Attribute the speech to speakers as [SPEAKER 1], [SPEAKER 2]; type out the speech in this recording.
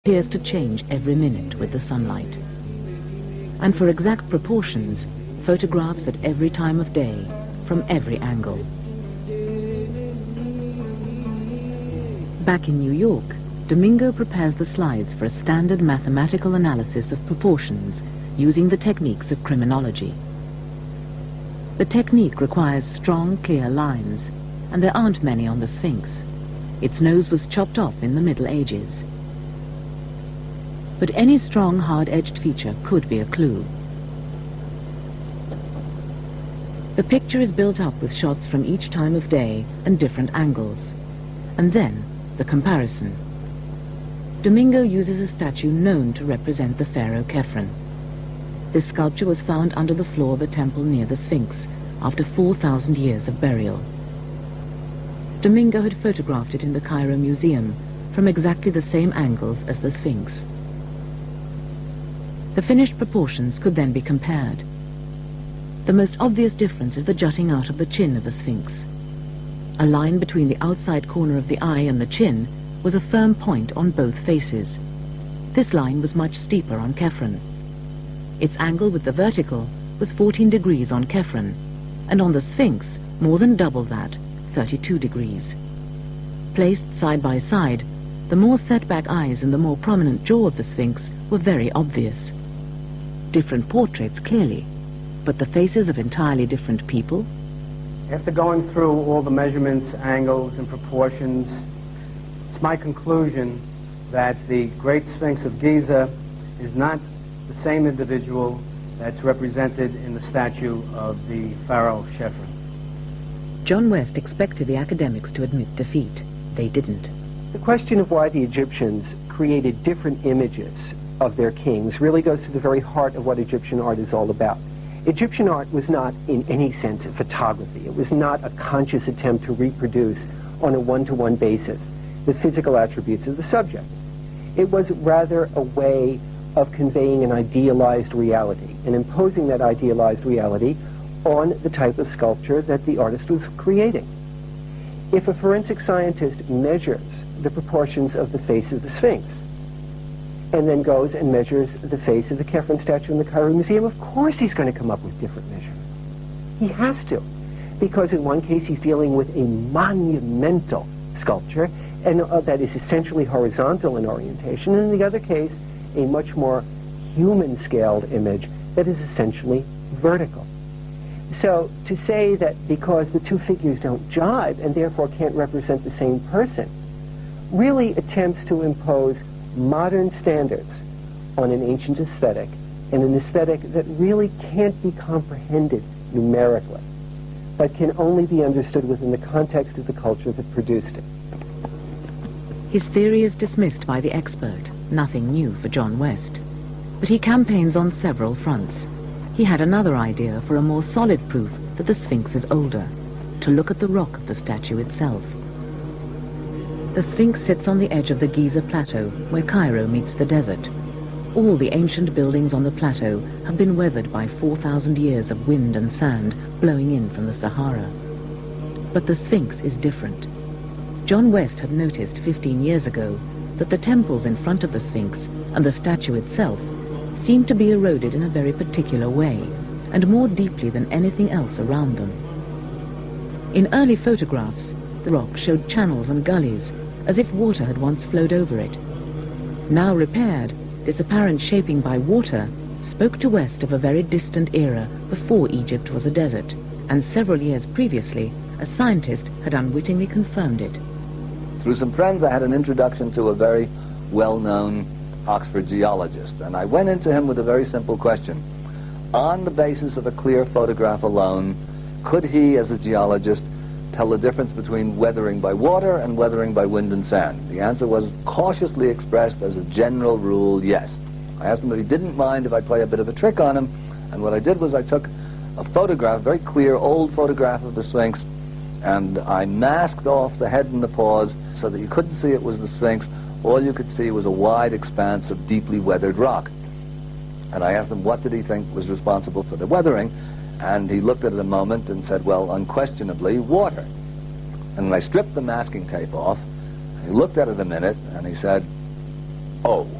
[SPEAKER 1] appears to change every minute with the sunlight. And for exact proportions, photographs at every time of day, from every angle. Back in New York, Domingo prepares the slides for a standard mathematical analysis of proportions using the techniques of criminology. The technique requires strong, clear lines, and there aren't many on the Sphinx. Its nose was chopped off in the Middle Ages. But any strong, hard-edged feature could be a clue. The picture is built up with shots from each time of day and different angles. And then, the comparison. Domingo uses a statue known to represent the pharaoh Khephren. This sculpture was found under the floor of a temple near the Sphinx after 4,000 years of burial. Domingo had photographed it in the Cairo Museum from exactly the same angles as the Sphinx. The finished proportions could then be compared. The most obvious difference is the jutting out of the chin of the Sphinx. A line between the outside corner of the eye and the chin was a firm point on both faces. This line was much steeper on Khephren. Its angle with the vertical was 14 degrees on Khephren, and on the Sphinx more than double that, 32 degrees. Placed side by side, the more set-back eyes and the more prominent jaw of the Sphinx were very obvious. Different portraits, clearly, but the faces of entirely different people?
[SPEAKER 2] After going through all the measurements, angles, and proportions, it's my conclusion that the Great Sphinx of Giza is not the same individual that's represented in the statue of the pharaoh Khephren.
[SPEAKER 1] John West expected the academics to admit defeat. They didn't.
[SPEAKER 3] The question of why the Egyptians created different images of their kings really goes to the very heart of what Egyptian art is all about. Egyptian art was not, in any sense, photography. It was not a conscious attempt to reproduce on a one-to-one basis the physical attributes of the subject. It was rather a way of conveying an idealized reality and imposing that idealized reality on the type of sculpture that the artist was creating. If a forensic scientist measures the proportions of the face of the Sphinx and then goes and measures the face of the Khephren statue in the Cairo Museum, of course he's going to come up with different measurements. He has to, because in one case he's dealing with a monumental sculpture and that is essentially horizontal in orientation, and in the other case a much more human-scaled image that is essentially vertical. So to say that because the two figures don't jibe and therefore can't represent the same person really attempts to impose modern standards on an ancient aesthetic, and an aesthetic that really can't be comprehended numerically, but can only be understood within the context of the culture that produced it.
[SPEAKER 1] His theory is dismissed by the expert, nothing new for John West. But he campaigns on several fronts. He had another idea for a more solid proof that the Sphinx is older, to look at the rock of the statue itself. The Sphinx sits on the edge of the Giza Plateau, where Cairo meets the desert. All the ancient buildings on the plateau have been weathered by 4,000 years of wind and sand blowing in from the Sahara. But the Sphinx is different. John West had noticed 15 years ago that the temples in front of the Sphinx and the statue itself seemed to be eroded in a very particular way, and more deeply than anything else around them. In early photographs, the rock showed channels and gullies, as if water had once flowed over it. Now repaired, this apparent shaping by water spoke to West of a very distant era before Egypt was a desert, and several years previously, a scientist had unwittingly confirmed it.
[SPEAKER 4] Through some friends, I had an introduction to a very well-known Oxford geologist, and I went into him with a very simple question. On the basis of a clear photograph alone, could he, as a geologist, tell the difference between weathering by water and weathering by wind and sand? The answer was cautiously expressed as a general rule, yes. I asked him if he didn't mind if I play a bit of a trick on him, and what I did was I took a photograph, very clear, old photograph of the Sphinx, and I masked off the head and the paws so that you couldn't see it was the Sphinx. All you could see was a wide expanse of deeply weathered rock. And I asked him what did he think was responsible for the weathering, and he looked at it a moment and said, well, unquestionably, water. And then I stripped the masking tape off. He looked at it a minute, and he said, O.